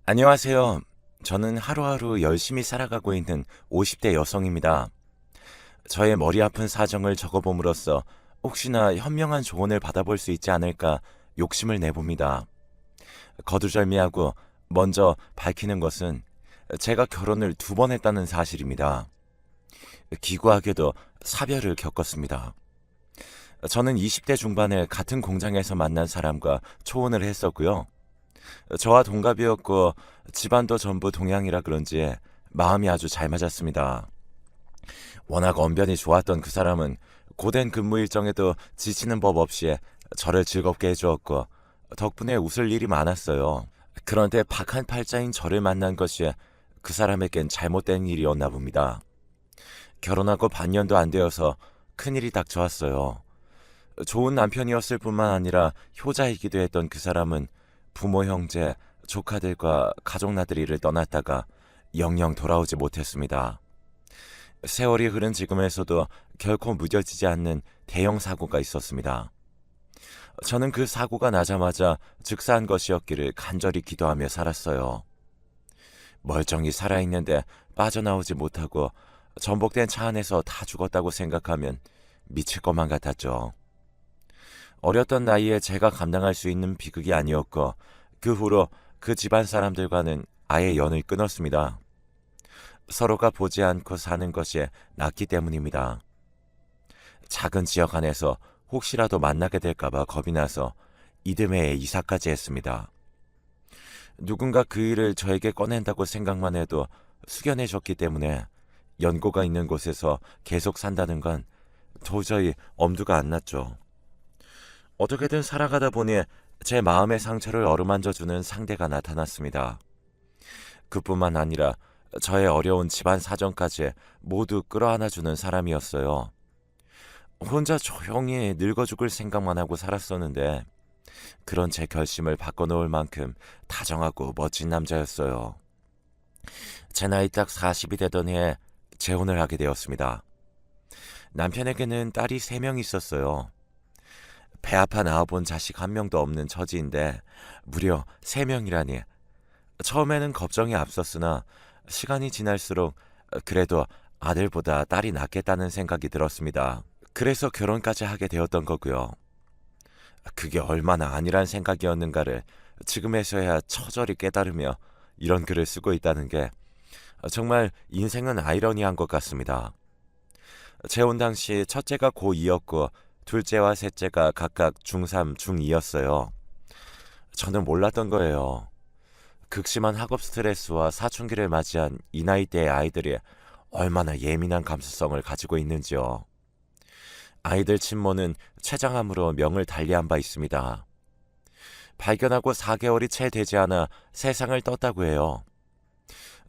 안녕하세요. 저는 하루하루 열심히 살아가고 있는 50대 여성입니다. 저의 머리 아픈 사정을 적어봄으로써 혹시나 현명한 조언을 받아볼 수 있지 않을까 욕심을 내봅니다. 거두절미하고 먼저 밝히는 것은 제가 결혼을 2번 했다는 사실입니다. 기구하게도 사별을 겪었습니다. 저는 20대 중반에 같은 공장에서 만난 사람과 초혼을 했었고요. 저와 동갑이었고 집안도 전부 동양이라 그런지 마음이 아주 잘 맞았습니다. 워낙 언변이 좋았던 그 사람은 고된 근무 일정에도 지치는 법 없이 저를 즐겁게 해주었고 덕분에 웃을 일이 많았어요. 그런데 박한 팔자인 저를 만난 것이 그 사람에겐 잘못된 일이었나 봅니다. 결혼하고 반년도 안 되어서 큰일이 닥쳐왔어요. 좋은 남편이었을 뿐만 아니라 효자이기도 했던 그 사람은 부모, 형제, 조카들과 가족 나들이를 떠났다가 영영 돌아오지 못했습니다. 세월이 흐른 지금에서도 결코 무뎌지지 않는 대형 사고가 있었습니다. 저는 그 사고가 나자마자 즉사한 것이었기를 간절히 기도하며 살았어요. 멀쩡히 살아있는데 빠져나오지 못하고 전복된 차 안에서 다 죽었다고 생각하면 미칠 것만 같았죠. 어렸던 나이에 제가 감당할 수 있는 비극이 아니었고 그 후로 그 집안 사람들과는 아예 연을 끊었습니다. 서로가 보지 않고 사는 것이 낫기 때문입니다. 작은 지역 안에서 혹시라도 만나게 될까봐 겁이 나서 이듬해에 이사까지 했습니다. 누군가 그 일을 저에게 꺼낸다고 생각만 해도 숙연해졌기 때문에 연고가 있는 곳에서 계속 산다는 건 도저히 엄두가 안 났죠. 어떻게든 살아가다 보니 제 마음의 상처를 어루만져주는 상대가 나타났습니다. 그뿐만 아니라 저의 어려운 집안 사정까지 모두 끌어안아주는 사람이었어요. 혼자 조용히 늙어 죽을 생각만 하고 살았었는데 그런 제 결심을 바꿔놓을 만큼 다정하고 멋진 남자였어요. 제 나이 딱 40이 되던 해에 재혼을 하게 되었습니다. 남편에게는 딸이 3명 있었어요. 배 아파 낳아본 자식 1명도 없는 처지인데 무려 3명이라니. 처음에는 걱정이 앞섰으나 시간이 지날수록 그래도 아들보다 딸이 낫겠다는 생각이 들었습니다. 그래서 결혼까지 하게 되었던 거고요. 그게 얼마나 아니란 생각이었는가를 지금에서야 처절히 깨달으며 이런 글을 쓰고 있다는 게 정말 인생은 아이러니한 것 같습니다. 재혼 당시 첫째가 고2였고 둘째와 셋째가 각각 중3, 중2였어요. 저는 몰랐던 거예요. 극심한 학업 스트레스와 사춘기를 맞이한 이 나이대의 아이들이 얼마나 예민한 감수성을 가지고 있는지요. 아이들 친모는 췌장암으로 명을 달리한 바 있습니다. 발견하고 4개월이 채 되지 않아 세상을 떴다고 해요.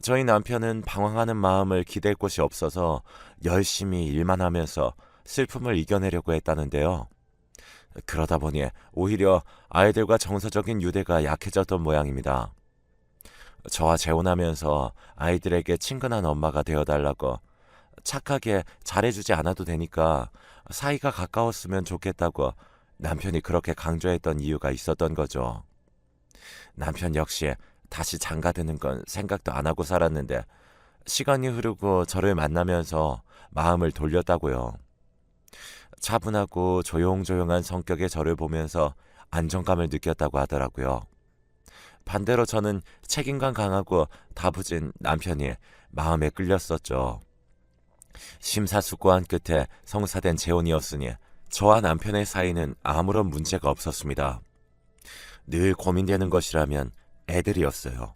저희 남편은 방황하는 마음을 기댈 곳이 없어서 열심히 일만 하면서 슬픔을 이겨내려고 했다는데요. 그러다 보니 오히려 아이들과 정서적인 유대가 약해졌던 모양입니다. 저와 재혼하면서 아이들에게 친근한 엄마가 되어달라고 착하게 잘해주지 않아도 되니까 사이가 가까웠으면 좋겠다고 남편이 그렇게 강조했던 이유가 있었던 거죠. 남편 역시 다시 장가드는 건 생각도 안 하고 살았는데 시간이 흐르고 저를 만나면서 마음을 돌렸다고요. 차분하고 조용조용한 성격의 저를 보면서 안정감을 느꼈다고 하더라고요. 반대로 저는 책임감 강하고 다부진 남편이 마음에 끌렸었죠. 심사숙고한 끝에 성사된 재혼이었으니 저와 남편의 사이는 아무런 문제가 없었습니다. 늘 고민되는 것이라면 애들이었어요.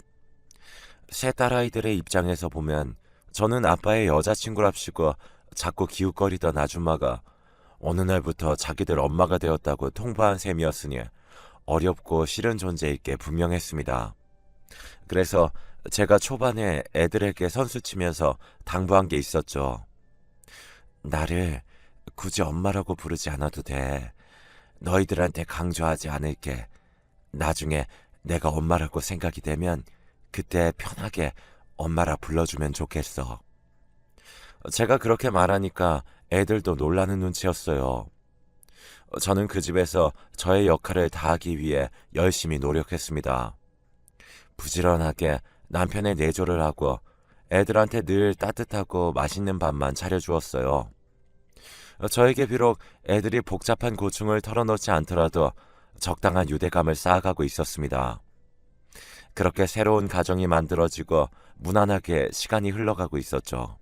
새 딸아이들의 입장에서 보면 저는 아빠의 여자친구랍시고 자꾸 기웃거리던 아줌마가 어느 날부터 자기들 엄마가 되었다고 통보한 셈이었으니 어렵고 싫은 존재일 게 분명했습니다. 그래서 제가 초반에 애들에게 선수치면서 당부한 게 있었죠. 나를 굳이 엄마라고 부르지 않아도 돼. 너희들한테 강조하지 않을게. 나중에 내가 엄마라고 생각이 되면 그때 편하게 엄마라 불러주면 좋겠어. 제가 그렇게 말하니까 애들도 놀라는 눈치였어요. 저는 그 집에서 저의 역할을 다하기 위해 열심히 노력했습니다. 부지런하게 남편의 내조를 하고 애들한테 늘 따뜻하고 맛있는 밥만 차려주었어요. 저에게 비록 애들이 복잡한 고충을 털어놓지 않더라도 적당한 유대감을 쌓아가고 있었습니다. 그렇게 새로운 가정이 만들어지고 무난하게 시간이 흘러가고 있었죠.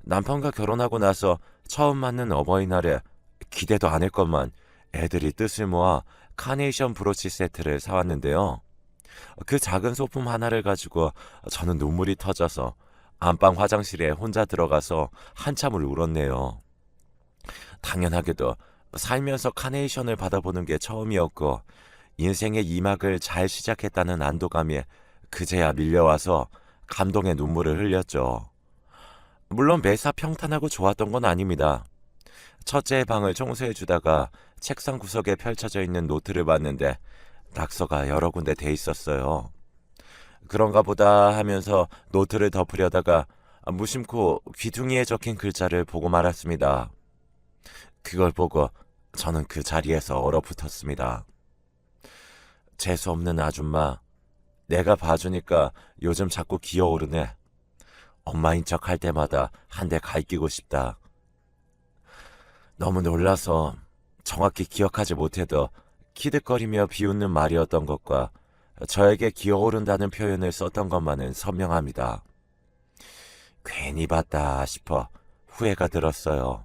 남편과 결혼하고 나서 처음 맞는 어버이날에 기대도 안 했건만 애들이 뜻을 모아 카네이션 브로치 세트를 사왔는데요. 그 작은 소품 하나를 가지고 저는 눈물이 터져서 안방 화장실에 혼자 들어가서 한참을 울었네요. 당연하게도 살면서 카네이션을 받아보는 게 처음이었고 인생의 2막을 잘 시작했다는 안도감이 그제야 밀려와서 감동의 눈물을 흘렸죠. 물론 매사 평탄하고 좋았던 건 아닙니다. 첫째의 방을 청소해주다가 책상 구석에 펼쳐져 있는 노트를 봤는데 낙서가 여러 군데 돼 있었어요. 그런가 보다 하면서 노트를 덮으려다가 무심코 귀퉁이에 적힌 글자를 보고 말았습니다. 그걸 보고 저는 그 자리에서 얼어붙었습니다. 재수없는 아줌마, 내가 봐주니까 요즘 자꾸 기어오르네. 엄마인 척 할 때마다 한 대 갈기고 싶다. 너무 놀라서 정확히 기억하지 못해도 키득거리며 비웃는 말이었던 것과 저에게 기어오른다는 표현을 썼던 것만은 선명합니다. 괜히 봤다 싶어 후회가 들었어요.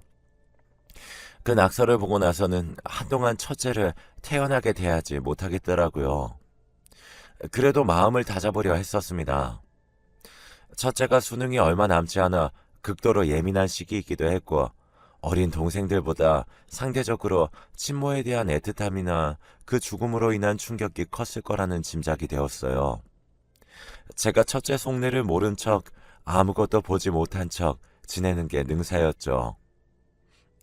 그 낙서를 보고 나서는 한동안 첫째를 태연하게 대하지 못하겠더라고요. 그래도 마음을 다잡으려 했었습니다. 첫째가 수능이 얼마 남지 않아 극도로 예민한 시기이기도 했고 어린 동생들보다 상대적으로 친모에 대한 애틋함이나 그 죽음으로 인한 충격이 컸을 거라는 짐작이 되었어요. 제가 첫째 속내를 모른 척 아무것도 보지 못한 척 지내는 게 능사였죠.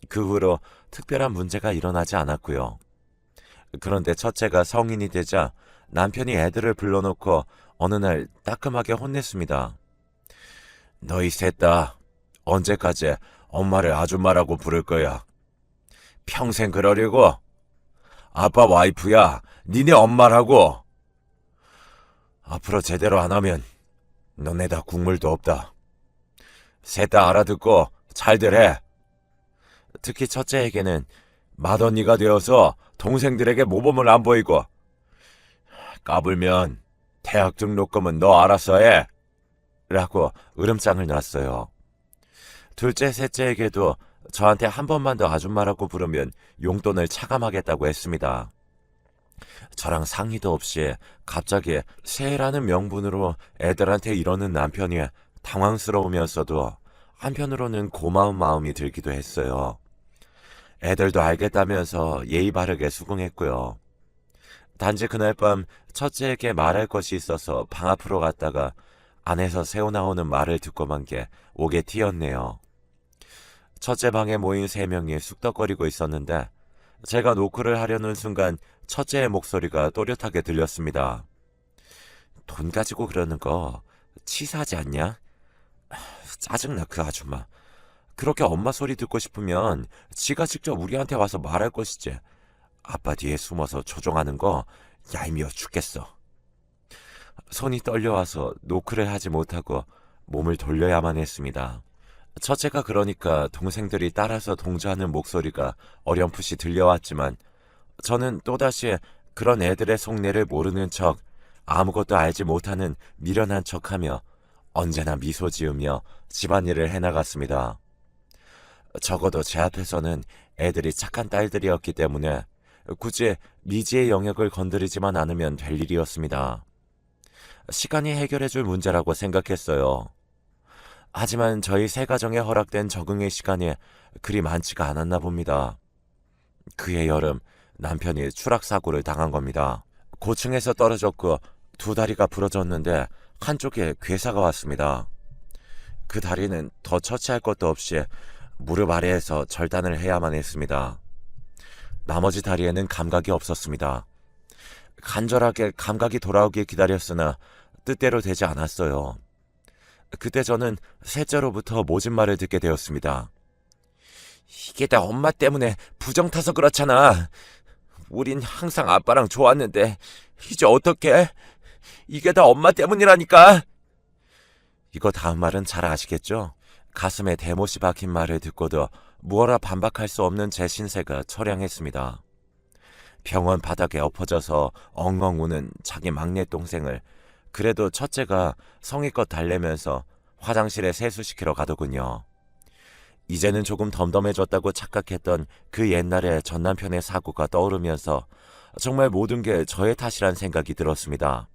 그 후로 특별한 문제가 일어나지 않았고요. 그런데 첫째가 성인이 되자 남편이 애들을 불러놓고 어느 날 따끔하게 혼냈습니다. 너희 셋 다 언제까지 엄마를 아줌마라고 부를 거야? 평생 그러려고? 아빠 와이프야, 니네 엄마라고. 앞으로 제대로 안 하면 너네 다 국물도 없다. 셋 다 알아듣고 잘들 해. 특히 첫째에게는 맏언니가 되어서 동생들에게 모범을 안 보이고 까불면 대학 등록금은 너 알아서 해. 라고 으름장을 놨어요. 둘째, 셋째에게도 저한테 한 번만 더 아줌마라고 부르면 용돈을 차감하겠다고 했습니다. 저랑 상의도 없이 갑자기 새해라는 명분으로 애들한테 이러는 남편이 당황스러우면서도 한편으로는 고마운 마음이 들기도 했어요. 애들도 알겠다면서 예의 바르게 수긍했고요. 단지 그날 밤 첫째에게 말할 것이 있어서 방 앞으로 갔다가 안에서 새어나오는 말을 듣고만 게 옥에 튀었네요. 첫째 방에 모인 3명이 쑥덕거리고 있었는데 제가 노크를 하려는 순간 첫째의 목소리가 또렷하게 들렸습니다. 돈 가지고 그러는 거 치사하지 않냐? 짜증나 그 아줌마. 그렇게 엄마 소리 듣고 싶으면 지가 직접 우리한테 와서 말할 것이지. 아빠 뒤에 숨어서 조종하는 거 얄미워 죽겠어. 손이 떨려와서 노크를 하지 못하고 몸을 돌려야만 했습니다. 첫째가 그러니까 동생들이 따라서 동조하는 목소리가 어렴풋이 들려왔지만 저는 또다시 그런 애들의 속내를 모르는 척 아무것도 알지 못하는 미련한 척하며 언제나 미소 지으며 집안일을 해나갔습니다. 적어도 제 앞에서는 애들이 착한 딸들이었기 때문에 굳이 미지의 영역을 건드리지만 않으면 될 일이었습니다. 시간이 해결해줄 문제라고 생각했어요. 하지만 저희 세 가정에 허락된 적응의 시간이 그리 많지가 않았나 봅니다. 그해 여름 남편이 추락사고를 당한 겁니다. 고층에서 떨어졌고 2다리가 부러졌는데 한쪽에 괴사가 왔습니다. 그 다리는 더 처치할 것도 없이 무릎 아래에서 절단을 해야만 했습니다. 나머지 다리에는 감각이 없었습니다. 간절하게 감각이 돌아오길 기다렸으나 뜻대로 되지 않았어요. 그때 저는 셋째로부터 모진 말을 듣게 되었습니다. 이게 다 엄마 때문에 부정 타서 그렇잖아. 우린 항상 아빠랑 좋았는데 이제 어떡해? 이게 다 엄마 때문이라니까. 이거 다음 말은 잘 아시겠죠? 가슴에 대못이 박힌 말을 듣고도 무어라 반박할 수 없는 제 신세가 처량했습니다. 병원 바닥에 엎어져서 엉엉 우는 자기 막내 동생을 그래도 첫째가 성의껏 달래면서 화장실에 세수시키러 가더군요. 이제는 조금 덤덤해졌다고 착각했던 그 옛날의 전 남편의 사고가 떠오르면서 정말 모든 게 저의 탓이란 생각이 들었습니다.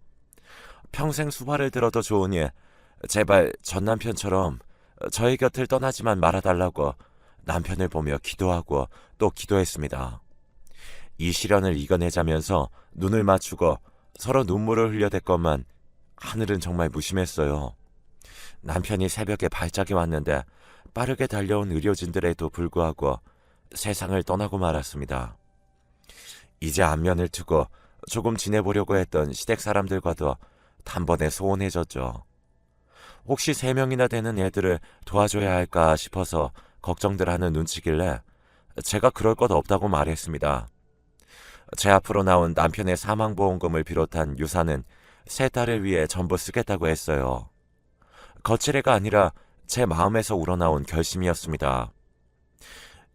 평생 수발을 들어도 좋으니 제발 전 남편처럼 저의 곁을 떠나지만 말아달라고 남편을 보며 기도하고 또 기도했습니다. 이 시련을 이겨내자면서 눈을 맞추고 서로 눈물을 흘려댔건만 하늘은 정말 무심했어요. 남편이 새벽에 발작이 왔는데 빠르게 달려온 의료진들에도 불구하고 세상을 떠나고 말았습니다. 이제 안면을 트고 조금 지내보려고 했던 시댁 사람들과도 단번에 소원해졌죠. 혹시 3명이나 되는 애들을 도와줘야 할까 싶어서 걱정들 하는 눈치길래 제가 그럴 것 없다고 말했습니다. 제 앞으로 나온 남편의 사망보험금을 비롯한 유산은 세 딸을 위해 전부 쓰겠다고 했어요. 거칠애가 아니라 제 마음에서 우러나온 결심이었습니다.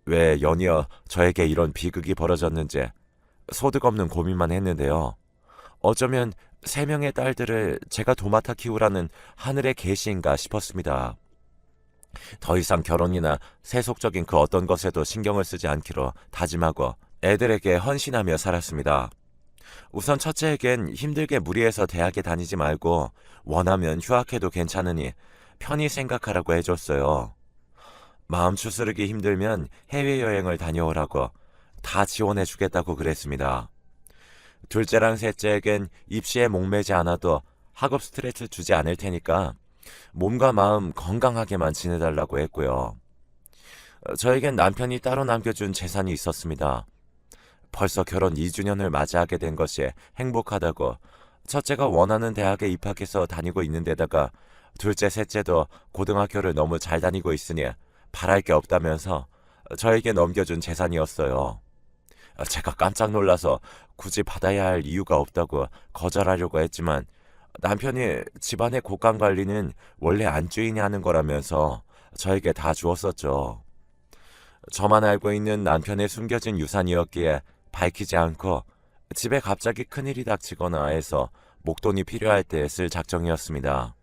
왜 연이어 저에게 이런 비극이 벌어졌는지 소득 없는 고민만 했는데요. 어쩌면 3명의 딸들을 제가 도맡아 키우라는 하늘의 계시인가 싶었습니다. 더 이상 결혼이나 세속적인 그 어떤 것에도 신경을 쓰지 않기로 다짐하고 애들에게 헌신하며 살았습니다. 우선 첫째에겐 힘들게 무리해서 대학에 다니지 말고 원하면 휴학해도 괜찮으니 편히 생각하라고 해줬어요. 마음 추스르기 힘들면 해외여행을 다녀오라고 다 지원해주겠다고 그랬습니다. 둘째랑 셋째에겐 입시에 목매지 않아도 학업 스트레스 주지 않을 테니까 몸과 마음 건강하게만 지내달라고 했고요. 저에겐 남편이 따로 남겨준 재산이 있었습니다. 벌써 결혼 2주년을 맞이하게 된 것이 행복하다고 첫째가 원하는 대학에 입학해서 다니고 있는 데다가 둘째, 셋째도 고등학교를 너무 잘 다니고 있으니 바랄 게 없다면서 저에게 넘겨준 재산이었어요. 제가 깜짝 놀라서 굳이 받아야 할 이유가 없다고 거절하려고 했지만 남편이 집안의 곳간 관리는 원래 안주인이 하는 거라면서 저에게 다 주었었죠. 저만 알고 있는 남편의 숨겨진 유산이었기에 밝히지 않고 집에 갑자기 큰일이 닥치거나 해서 목돈이 필요할 때 쓸 작정이었습니다.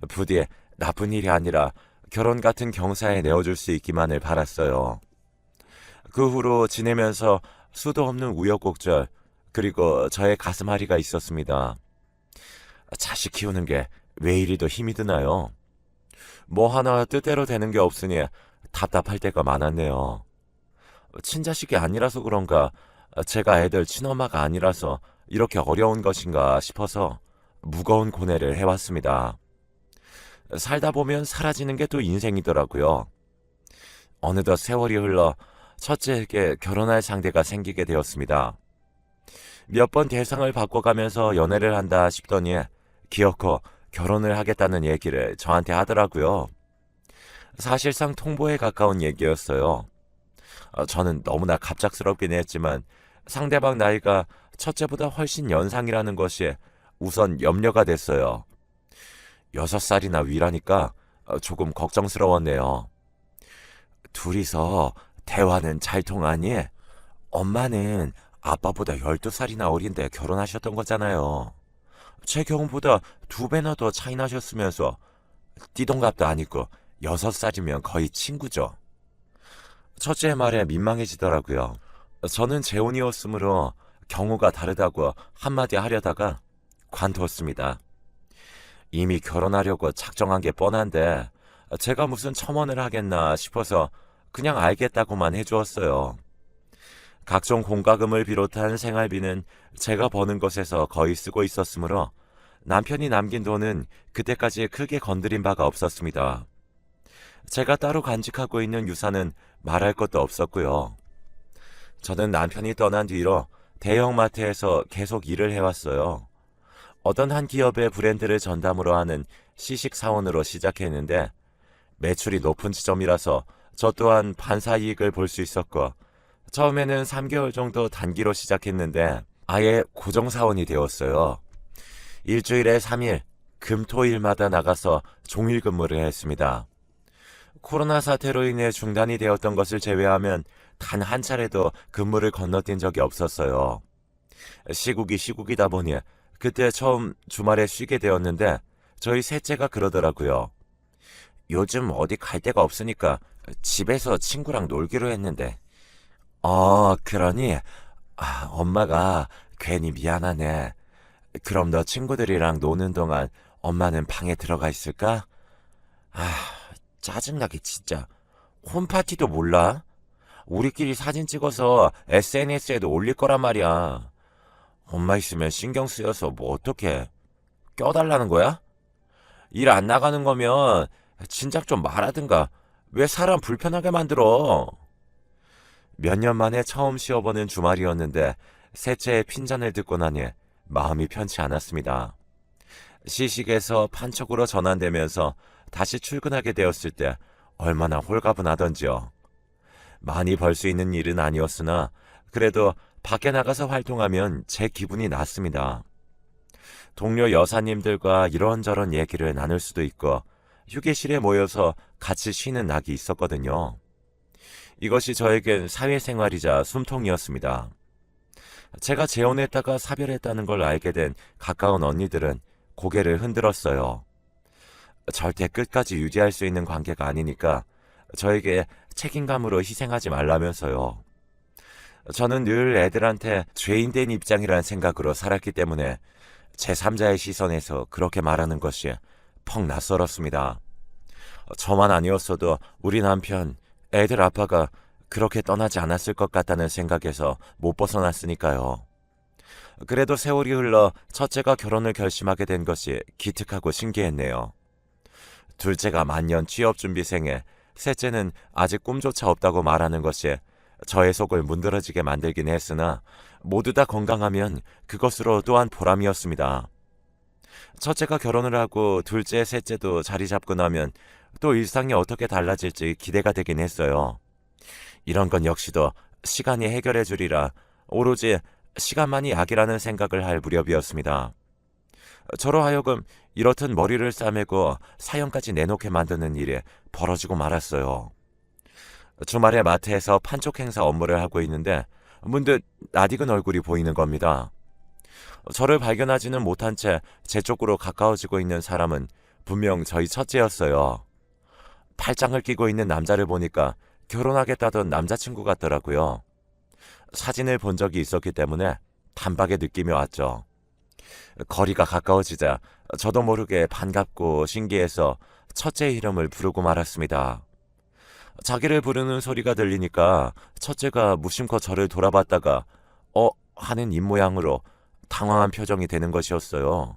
부디 나쁜 일이 아니라 결혼 같은 경사에 내어줄 수 있기만을 바랐어요. 그 후로 지내면서 수도 없는 우여곡절 그리고 저의 가슴앓이가 있었습니다. 자식 키우는 게 왜 이리 더 힘이 드나요? 뭐 하나 뜻대로 되는 게 없으니 답답할 때가 많았네요. 친자식이 아니라서 그런가 제가 애들 친엄마가 아니라서 이렇게 어려운 것인가 싶어서 무거운 고뇌를 해왔습니다. 살다 보면 사라지는 게 또 인생이더라고요. 어느덧 세월이 흘러 첫째에게 결혼할 상대가 생기게 되었습니다. 몇 번 대상을 바꿔가면서 연애를 한다 싶더니 기어코 결혼을 하겠다는 얘기를 저한테 하더라고요. 사실상 통보에 가까운 얘기였어요. 저는 너무나 갑작스럽긴 했지만 상대방 나이가 첫째보다 훨씬 연상이라는 것이 우선 염려가 됐어요. 6살이나 위라니까 조금 걱정스러웠네요. 둘이서 대화는 잘 통하니? 엄마는 아빠보다 12살이나 어린데 결혼하셨던 거잖아요. 제 경우보다 2배나 더 차이 나셨으면서 띠동갑도 아니고 6살이면 거의 친구죠. 첫째의 말에 민망해지더라고요. 저는 재혼이었으므로 경우가 다르다고 한마디 하려다가 관뒀습니다. 이미 결혼하려고 작정한 게 뻔한데 제가 무슨 첨언을 하겠나 싶어서 그냥 알겠다고만 해주었어요. 각종 공과금을 비롯한 생활비는 제가 버는 것에서 거의 쓰고 있었으므로 남편이 남긴 돈은 그때까지 크게 건드린 바가 없었습니다. 제가 따로 간직하고 있는 유산은 말할 것도 없었고요. 저는 남편이 떠난 뒤로 대형마트에서 계속 일을 해왔어요. 어떤 한 기업의 브랜드를 전담으로 하는 시식사원으로 시작했는데 매출이 높은 지점이라서 저 또한 반사 이익을 볼 수 있었고 처음에는 3개월 정도 단기로 시작했는데 아예 고정사원이 되었어요. 일주일에 3일, 금, 토, 일마다 나가서 종일 근무를 했습니다. 코로나 사태로 인해 중단이 되었던 것을 제외하면 단 한 차례도 근무를 건너뛴 적이 없었어요. 시국이 시국이다 보니 그때 처음 주말에 쉬게 되었는데 저희 셋째가 그러더라고요. 요즘 어디 갈 데가 없으니까 집에서 친구랑 놀기로 했는데. 그러니? 엄마가 괜히 미안하네. 그럼 너 친구들이랑 노는 동안 엄마는 방에 들어가 있을까? 아, 짜증나게 진짜. 홈파티도 몰라? 우리끼리 사진 찍어서 SNS에도 올릴 거란 말이야. 엄마 있으면 신경 쓰여서 뭐 어떡해. 껴달라는 거야? 일 안 나가는 거면 진작 좀 말하든가. 왜 사람 불편하게 만들어? 몇 년 만에 처음 쉬어보는 주말이었는데 셋째의 핀잔을 듣고 나니 마음이 편치 않았습니다. 시식에서 판촉으로 전환되면서 다시 출근하게 되었을 때 얼마나 홀가분하던지요. 많이 벌 수 있는 일은 아니었으나 그래도 밖에 나가서 활동하면 제 기분이 났습니다. 동료 여사님들과 이런저런 얘기를 나눌 수도 있고 휴게실에 모여서 같이 쉬는 낙이 있었거든요. 이것이 저에겐 사회생활이자 숨통이었습니다. 제가 재혼했다가 사별했다는 걸 알게 된 가까운 언니들은 고개를 흔들었어요. 절대 끝까지 유지할 수 있는 관계가 아니니까 저에게 책임감으로 희생하지 말라면서요. 저는 늘 애들한테 죄인된 입장이란 생각으로 살았기 때문에 제3자의 시선에서 그렇게 말하는 것이 퍽 낯설었습니다. 저만 아니었어도 우리 남편, 애들 아빠가 그렇게 떠나지 않았을 것 같다는 생각에서 못 벗어났으니까요. 그래도 세월이 흘러 첫째가 결혼을 결심하게 된 것이 기특하고 신기했네요. 둘째가 만년 취업준비생에 셋째는 아직 꿈조차 없다고 말하는 것이 저의 속을 문드러지게 만들긴 했으나 모두 다 건강하면 그것으로 또한 보람이었습니다. 첫째가 결혼을 하고 둘째, 셋째도 자리 잡고 나면 또 일상이 어떻게 달라질지 기대가 되긴 했어요. 이런 건 역시도 시간이 해결해 주리라 오로지 시간만이 약이라는 생각을 할 무렵이었습니다. 저로 하여금 이렇듯 머리를 싸매고 사연까지 내놓게 만드는 일이 벌어지고 말았어요. 주말에 마트에서 판촉 행사 업무를 하고 있는데 문득 낯익은 얼굴이 보이는 겁니다. 저를 발견하지는 못한 채 제 쪽으로 가까워지고 있는 사람은 분명 저희 첫째였어요. 팔짱을 끼고 있는 남자를 보니까 결혼하겠다던 남자친구 같더라고요. 사진을 본 적이 있었기 때문에 단박에 느낌이 왔죠. 거리가 가까워지자 저도 모르게 반갑고 신기해서 첫째 이름을 부르고 말았습니다. 자기를 부르는 소리가 들리니까 첫째가 무심코 저를 돌아봤다가 하는 입모양으로 당황한 표정이 되는 것이었어요.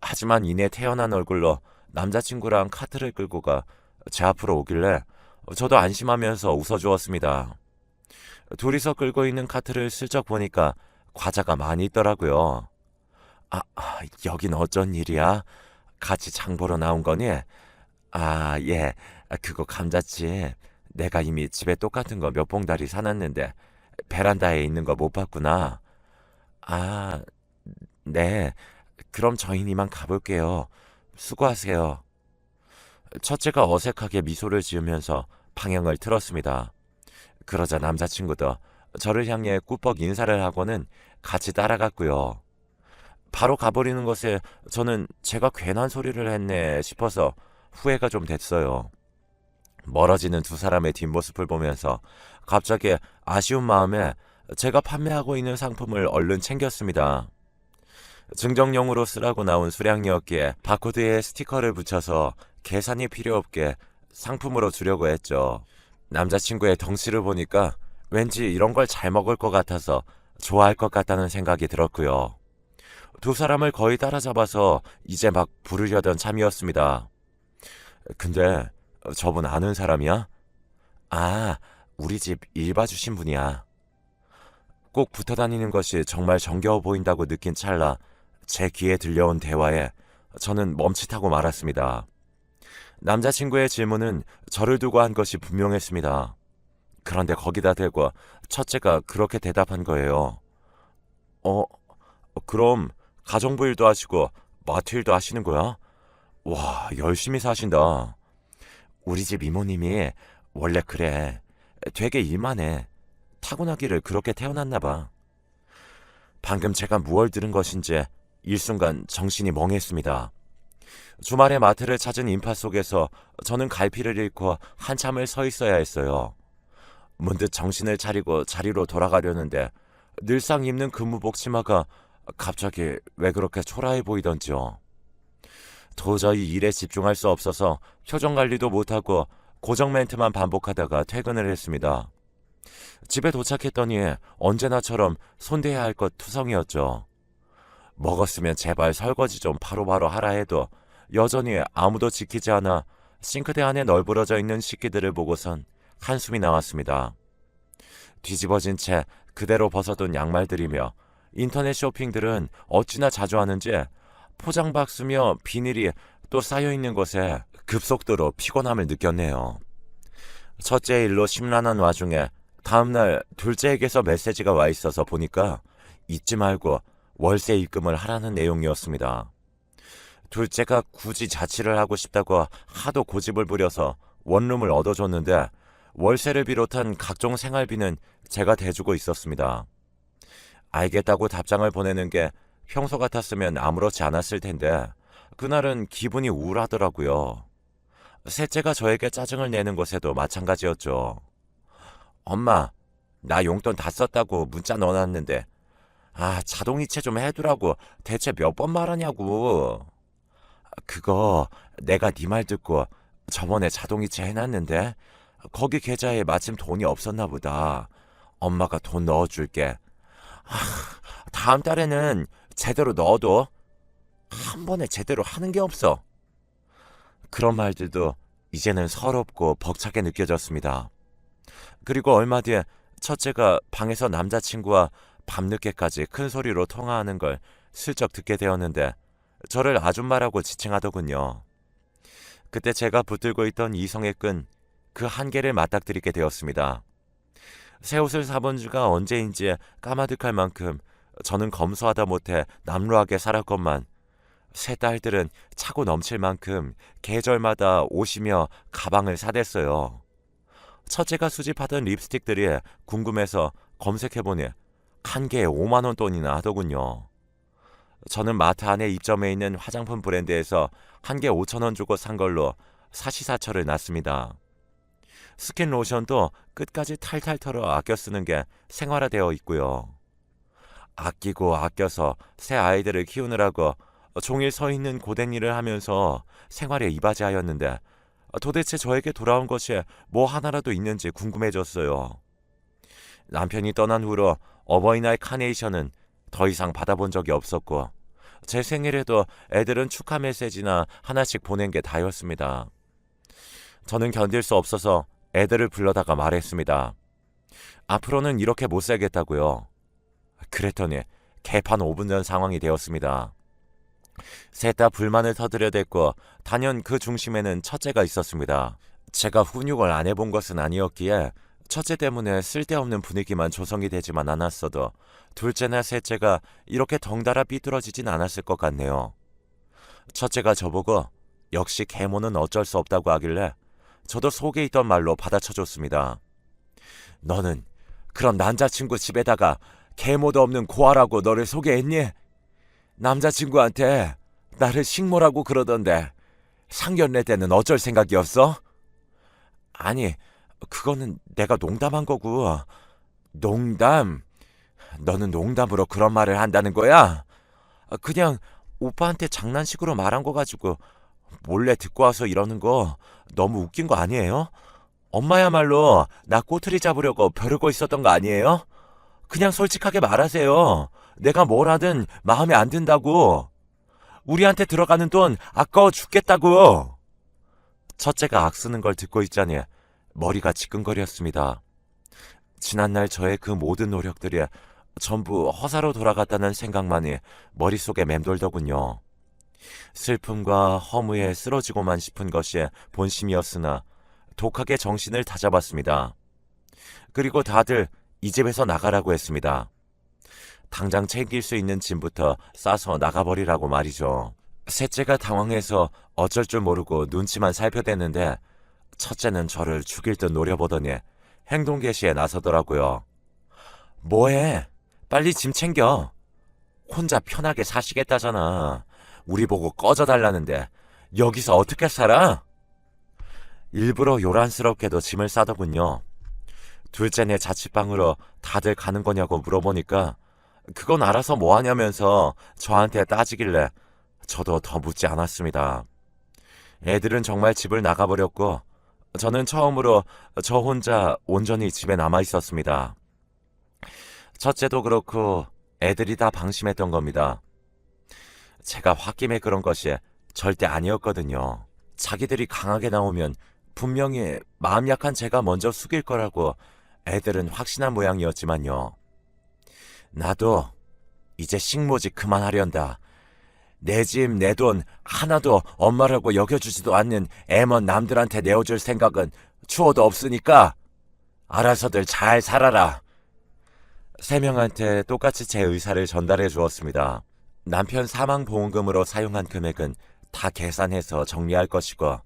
하지만 이내 태연한 얼굴로 남자친구랑 카트를 끌고 가 제 앞으로 오길래 저도 안심하면서 웃어주었습니다. 둘이서 끌고 있는 카트를 슬쩍 보니까 과자가 많이 있더라고요. 여긴 어쩐 일이야? 같이 장 보러 나온 거니? 예. 그거 감자칩. 내가 이미 집에 똑같은 거 몇 봉다리 사놨는데 베란다에 있는 거 못 봤구나. 네. 그럼 저희는 이만 가볼게요. 수고하세요. 첫째가 어색하게 미소를 지으면서 방향을 틀었습니다. 그러자 남자친구도 저를 향해 꾸벅 인사를 하고는 같이 따라갔고요. 바로 가버리는 것에 저는 제가 괜한 소리를 했네 싶어서 후회가 좀 됐어요. 멀어지는 두 사람의 뒷모습을 보면서 갑자기 아쉬운 마음에 제가 판매하고 있는 상품을 얼른 챙겼습니다. 증정용으로 쓰라고 나온 수량이었기에 바코드에 스티커를 붙여서 계산이 필요 없게 상품으로 주려고 했죠. 남자친구의 덩치를 보니까 왠지 이런 걸 잘 먹을 것 같아서 좋아할 것 같다는 생각이 들었고요. 두 사람을 거의 따라잡아서 이제 막 부르려던 참이었습니다. 근데 저분 아는 사람이야? 우리 집 일 봐주신 분이야. 꼭 붙어 다니는 것이 정말 정겨워 보인다고 느낀 찰나 제 귀에 들려온 대화에 저는 멈칫하고 말았습니다. 남자친구의 질문은 저를 두고 한 것이 분명했습니다. 그런데 거기다 대고 첫째가 그렇게 대답한 거예요. 그럼 가정부 일도 하시고 마트 일도 하시는 거야? 와, 열심히 사신다. 우리 집 이모님이 원래 그래. 되게 일만 해. 타고나기를 그렇게 태어났나 봐. 방금 제가 무얼 들은 것인지 일순간 정신이 멍했습니다. 주말에 마트를 찾은 인파 속에서 저는 갈피를 잃고 한참을 서 있어야 했어요. 문득 정신을 차리고 자리로 돌아가려는데 늘상 입는 근무복 치마가 갑자기 왜 그렇게 초라해 보이던지요. 도저히 일에 집중할 수 없어서 표정 관리도 못하고 고정 멘트만 반복하다가 퇴근을 했습니다. 집에 도착했더니 언제나처럼 손대야 할 것 투성이었죠. 먹었으면 제발 설거지 좀 바로바로 하라 해도 여전히 아무도 지키지 않아 싱크대 안에 널브러져 있는 식기들을 보고선 한숨이 나왔습니다. 뒤집어진 채 그대로 벗어둔 양말들이며 인터넷 쇼핑들은 어찌나 자주 하는지 포장박스며 비닐이 또 쌓여있는 것에 급속도로 피곤함을 느꼈네요. 첫째 일로 심란한 와중에 다음날 둘째에게서 메시지가 와 있어서 보니까 잊지 말고 월세 입금을 하라는 내용이었습니다. 둘째가 굳이 자취를 하고 싶다고 하도 고집을 부려서 원룸을 얻어줬는데 월세를 비롯한 각종 생활비는 제가 대주고 있었습니다. 알겠다고 답장을 보내는 게 평소 같았으면 아무렇지 않았을 텐데 그날은 기분이 우울하더라고요. 셋째가 저에게 짜증을 내는 것에도 마찬가지였죠. 엄마, 나 용돈 다 썼다고 문자 넣어놨는데 자동이체 좀 해두라고 대체 몇 번 말하냐고. 그거 내가 네 말 듣고 저번에 자동이체 해놨는데 거기 계좌에 마침 돈이 없었나 보다. 엄마가 돈 넣어줄게. 다음 달에는 제대로 넣어도 한 번에 제대로 하는 게 없어. 그런 말들도 이제는 서럽고 벅차게 느껴졌습니다. 그리고 얼마 뒤에 첫째가 방에서 남자친구와 밤늦게까지 큰 소리로 통화하는 걸 슬쩍 듣게 되었는데 저를 아줌마라고 지칭하더군요. 그때 제가 붙들고 있던 이성의 끈, 그 한계를 맞닥뜨리게 되었습니다. 새 옷을 사본 지가 언제인지 까마득할 만큼 저는 검소하다 못해 남루하게 살았건만 새 딸들은 차고 넘칠 만큼 계절마다 옷이며 가방을 사댔어요. 첫째가 수집하던 립스틱들이 궁금해서 검색해보니 한 개에 5만 원 돈이나 하더군요. 저는 마트 안에 입점해 있는 화장품 브랜드에서 한 개 5천 원 주고 산 걸로 사시사철을 놨습니다. 스킨 로션도 끝까지 탈탈 털어 아껴 쓰는 게 생활화되어 있고요. 아끼고 아껴서 새 아이들을 키우느라고 종일 서 있는 고된 일을 하면서 생활에 이바지하였는데 도대체 저에게 돌아온 것이 뭐 하나라도 있는지 궁금해졌어요. 남편이 떠난 후로 어버이날 카네이션은 더 이상 받아본 적이 없었고 제 생일에도 애들은 축하 메시지나 하나씩 보낸 게 다였습니다. 저는 견딜 수 없어서 애들을 불러다가 말했습니다. 앞으로는 이렇게 못 살겠다고요. 그랬더니 개판 5분 전 상황이 되었습니다. 셋 다 불만을 터뜨려댔고 단연 그 중심에는 첫째가 있었습니다. 제가 훈육을 안 해본 것은 아니었기에 첫째 때문에 쓸데없는 분위기만 조성이 되지만 않았어도 둘째나 셋째가 이렇게 덩달아 삐뚤어지진 않았을 것 같네요. 첫째가 저보고 역시 계모는 어쩔 수 없다고 하길래 저도 속에 있던 말로 받아쳐줬습니다. 너는 그런 남자친구 집에다가 계모도 없는 고아라고 너를 소개했니? 남자친구한테 나를 식모라고 그러던데 상견례 때는 어쩔 생각이었어? 아니, 그거는 내가 농담한 거고. 농담? 너는 농담으로 그런 말을 한다는 거야? 그냥 오빠한테 장난식으로 말한 거 가지고 몰래 듣고 와서 이러는 거 너무 웃긴 거 아니에요? 엄마야말로 나 꼬투리 잡으려고 벼르고 있었던 거 아니에요? 그냥 솔직하게 말하세요. 내가 뭘 하든 마음에 안 든다고. 우리한테 들어가는 돈 아까워 죽겠다고. 첫째가 악쓰는 걸 듣고 있자니 머리가 지끈거렸습니다. 지난날 저의 그 모든 노력들이 전부 허사로 돌아갔다는 생각만이 머릿속에 맴돌더군요. 슬픔과 허무에 쓰러지고만 싶은 것이 본심이었으나 독하게 정신을 다잡았습니다. 그리고 다들 이 집에서 나가라고 했습니다. 당장 챙길 수 있는 짐부터 싸서 나가버리라고 말이죠. 셋째가 당황해서 어쩔 줄 모르고 눈치만 살펴댔는데 첫째는 저를 죽일 듯 노려보더니 행동 개시에 나서더라고요. 뭐해? 빨리 짐 챙겨. 혼자 편하게 사시겠다잖아. 우리 보고 꺼져달라는데 여기서 어떻게 살아? 일부러 요란스럽게도 짐을 싸더군요. 둘째네 자취방으로 다들 가는 거냐고 물어보니까 그건 알아서 뭐하냐면서 저한테 따지길래 저도 더 묻지 않았습니다. 애들은 정말 집을 나가버렸고 저는 처음으로 저 혼자 온전히 집에 남아 있었습니다. 첫째도 그렇고 애들이 다 방심했던 겁니다. 제가 홧김에 그런 것이 절대 아니었거든요. 자기들이 강하게 나오면 분명히 마음 약한 제가 먼저 숙일 거라고 애들은 확신한 모양이었지만요. 나도 이제 식모지 그만하련다. 내 집, 내 돈 하나도 엄마라고 여겨주지도 않는 애먼 남들한테 내어줄 생각은 추워도 없으니까 알아서들 잘 살아라. 세 명한테 똑같이 제 의사를 전달해 주었습니다. 남편 사망보험금으로 사용한 금액은 다 계산해서 정리할 것이고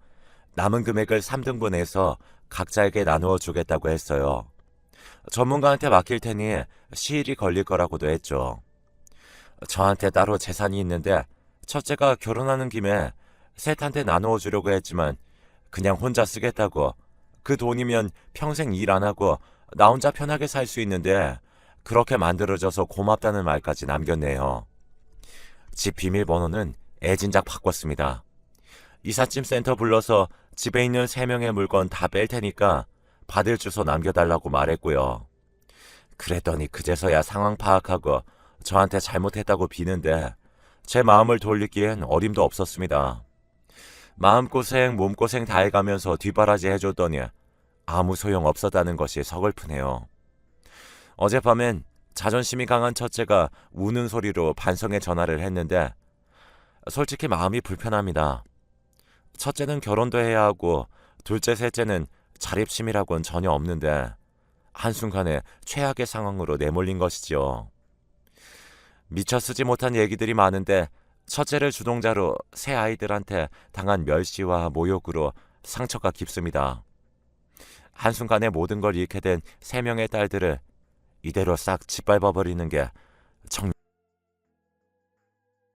남은 금액을 3등분해서 각자에게 나누어 주겠다고 했어요. 전문가한테 맡길 테니 시일이 걸릴 거라고도 했죠. 저한테 따로 재산이 있는데 첫째가 결혼하는 김에 셋한테 나누어 주려고 했지만 그냥 혼자 쓰겠다고 그 돈이면 평생 일 안 하고 나 혼자 편하게 살 수 있는데 그렇게 만들어줘서 고맙다는 말까지 남겼네요. 집 비밀번호는 애진작 바꿨습니다. 이삿짐 센터 불러서 집에 있는 3명의 물건 다 뺄 테니까 받을 주소 남겨달라고 말했고요. 그랬더니 그제서야 상황 파악하고 저한테 잘못했다고 비는데 제 마음을 돌리기엔 어림도 없었습니다. 마음고생, 몸고생 다 해가면서 뒷바라지 해줬더니 아무 소용 없었다는 것이 서글프네요. 어젯밤엔 자존심이 강한 첫째가 우는 소리로 반성의 전화를 했는데 솔직히 마음이 불편합니다. 첫째는 결혼도 해야 하고 둘째, 셋째는 자립심이라고는 전혀 없는데 한순간에 최악의 상황으로 내몰린 것이지요. 미처 쓰지 못한 얘기들이 많은데 첫째를 주동자로 새 아이들한테 당한 멸시와 모욕으로 상처가 깊습니다. 한순간에 모든 걸 잃게 된 3명의 딸들을 이대로 싹 짓밟아버리는 게